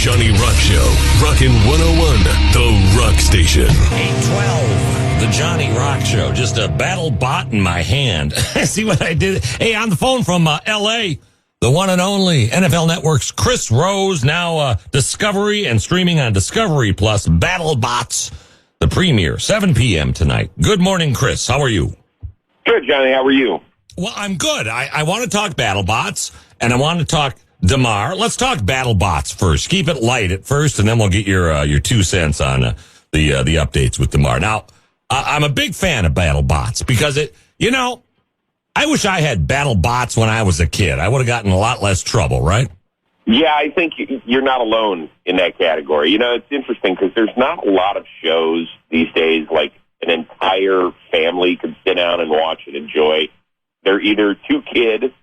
Johnny Rock Show. Rockin' 101, the Rock Station. 812, the Johnny Rock Show. Just a battle bot in my hand. See what I did? Hey, on the phone from L.A., the one and only NFL Network's Chris Rose, now Discovery and streaming on Discovery Plus, BattleBots, the premiere, 7 p.m. tonight. Good morning, Chris. How are you? Good, Johnny. How are you? Well, I'm good. I want to talk BattleBots, and I want to talk Damar. Let's talk BattleBots first. Keep it light at first, and then we'll get your 2 cents on the updates with Damar. Now, I'm a big fan of BattleBots because I wish I had BattleBots when I was a kid. I would have gotten a lot less trouble, right? Yeah, I think you're not alone in that category. It's interesting because there's not a lot of shows these days like an entire family could sit down and watch and enjoy. They're either too kid,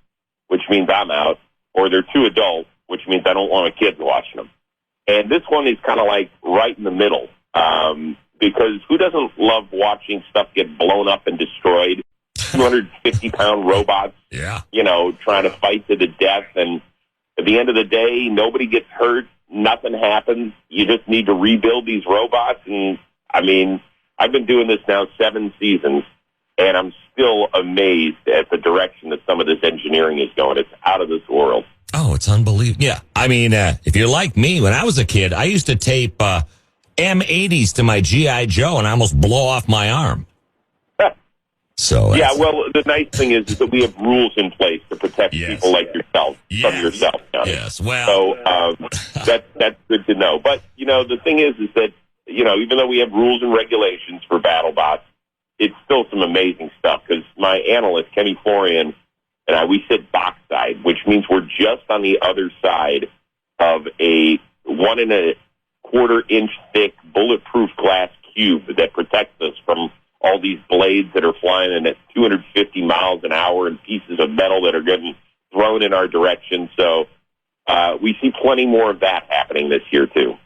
which means I'm out, or they're too adult, which means I don't want a kid watching them. And this one is kind of like right in the middle, because who doesn't love watching stuff get blown up and destroyed? 250-pound robots, trying to fight to the death. And at the end of the day, nobody gets hurt. Nothing happens. You just need to rebuild these robots. And, I've been doing this now 7 seasons, and I'm still amazed at the direction that some of this engineering is going. It's out of this world. Oh, it's unbelievable. Yeah. If you're like me, when I was a kid, I used to tape M80s to my G.I. Joe and almost blow off my arm. So well, the nice thing is that we have rules in place to protect people like yourself from yourself. Yes, well. So that's good to know. But, the thing is that, even though we have rules and regulations for BattleBots, it's still some amazing stuff because my analyst, Kenny Florian, and I, we sit box side, which means we're just on the other side of a 1 1/4 inch thick bulletproof glass cube that protects us from all these blades that are flying in at 250 miles an hour and pieces of metal that are getting thrown in our direction. So we see plenty more of that happening this year, too.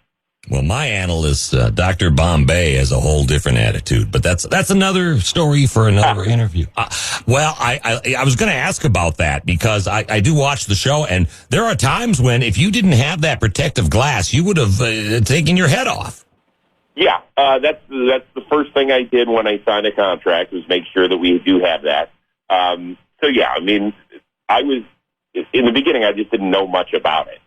Well, my analyst, Dr. Bombay, has a whole different attitude, but that's another story for another interview. I was going to ask about that because I do watch the show, and there are times when if you didn't have that protective glass, you would have taken your head off. Yeah, that's the first thing I did when I signed a contract was make sure that we do have that. I was in the beginning I just didn't know much about it,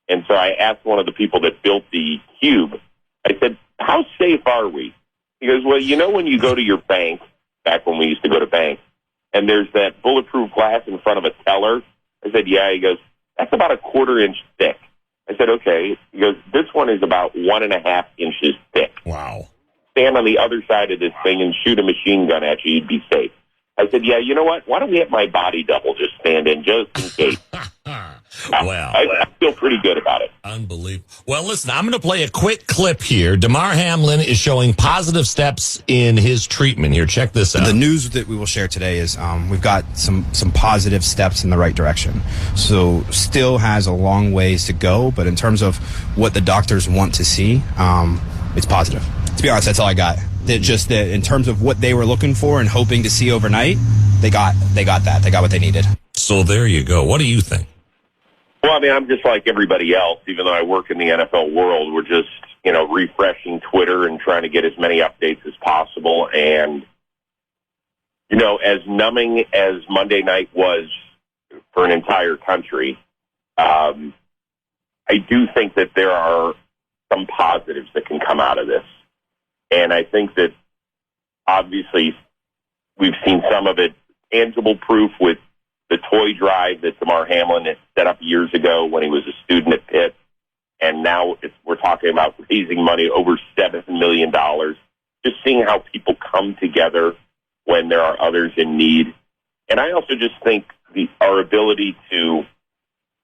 and so I asked one of the people that built the cube. I said, "How safe are we?" He goes, "Well, when you go to your bank, back when we used to go to banks, and there's that bulletproof glass in front of a teller." I said, "Yeah." He goes, "That's about a 1/4 inch thick." I said, "Okay." He goes, "This one is about 1.5 inches thick." Wow. Stand on the other side of this thing and shoot a machine gun at you, you'd be safe. I said, "Yeah, you know what? Why don't we have my body double just stand in just in case?" Well, I feel pretty good about it. Unbelievable. Well, listen, I'm going to play a quick clip here. Damar Hamlin is showing positive steps in his treatment here. Check this out. The news that we will share today is we've got some positive steps in the right direction. So still has a long ways to go, but in terms of what the doctors want to see, it's positive. To be honest, that's all I got. Just that in terms of what they were looking for and hoping to see overnight, they got that. They got what they needed. So there you go. What do you think? Well, I'm just like everybody else, even though I work in the NFL world. We're just, refreshing Twitter and trying to get as many updates as possible. And, as numbing as Monday night was for an entire country, I do think that there are some positives that can come out of this. And I think that, obviously, we've seen some of it, tangible proof with the toy drive that Damar Hamlin had set up years ago when he was a student at Pitt. And now we're talking about raising money over $7 million. Just seeing how people come together when there are others in need. And I also just think our ability to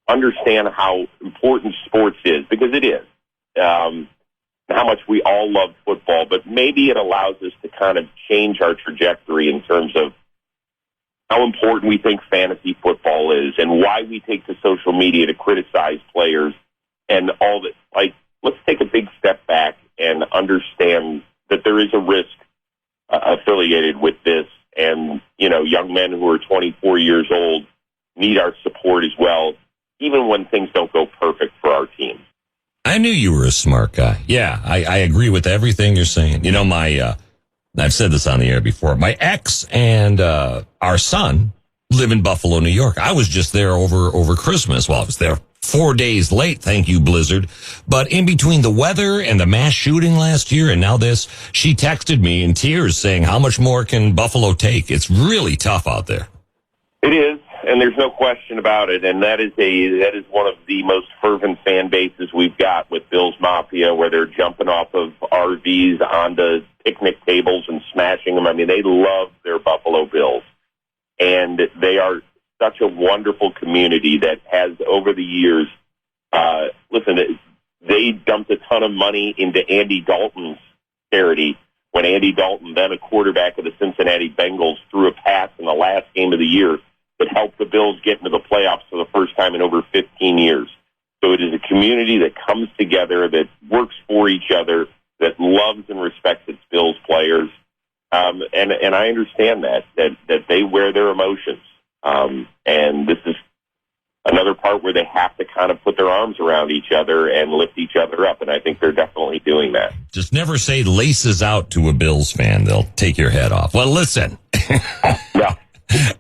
understand how important sports is, because it is, how much we all love football, but maybe it allows us to kind of change our trajectory in terms of how important we think fantasy football is and why we take to social media to criticize players and all that. Like, let's take a big step back and understand that there is a risk affiliated with this. And, young men who are 24 years old need our support as well, even when things don't go perfect for our team. I I knew you were a smart guy. Yeah, I agree with everything you're saying. You know, I've said this on the air before. My ex and our son live in Buffalo, New York. I was just there over Christmas. Well, I was there 4 days late, thank you, Blizzard. But in between the weather and the mass shooting last year and now this, she texted me in tears saying, how much more can Buffalo take? It's really tough out there. It is, and there's no question about it. And that is one of the most fervent fan bases we've got with Bills Mafia, where they're jumping off of RVs onto picnic tables and smashing them. I mean, they love their Buffalo Bills. And they are such a wonderful community that has, over the years, they dumped a ton of money into Andy Dalton's charity when Andy Dalton, then a quarterback of the Cincinnati Bengals, threw a pass in the last game of the year that helped the Bills get into the playoffs for the first time in over 15 years. So it is a community that comes together, that works for each other, that loves and respects its Bills players. And I understand that they wear their emotions. And this is another part where they have to kind of put their arms around each other and lift each other up. And I think they're definitely doing that. Just never say laces out to a Bills fan. They'll take your head off. Well, listen. Yeah.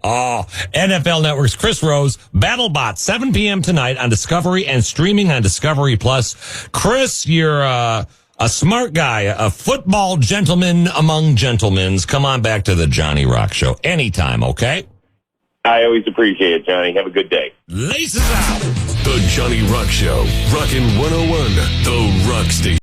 Oh, NFL Network's Chris Rose, BattleBot, 7 p.m. tonight on Discovery and streaming on Discovery Plus. Chris, you're a smart guy, a football gentleman among gentlemen. Come on back to the Johnny Rock Show anytime, okay? I always appreciate it, Johnny. Have a good day. Laces out. The Johnny Rock Show. Rockin' 101, The Rock Station.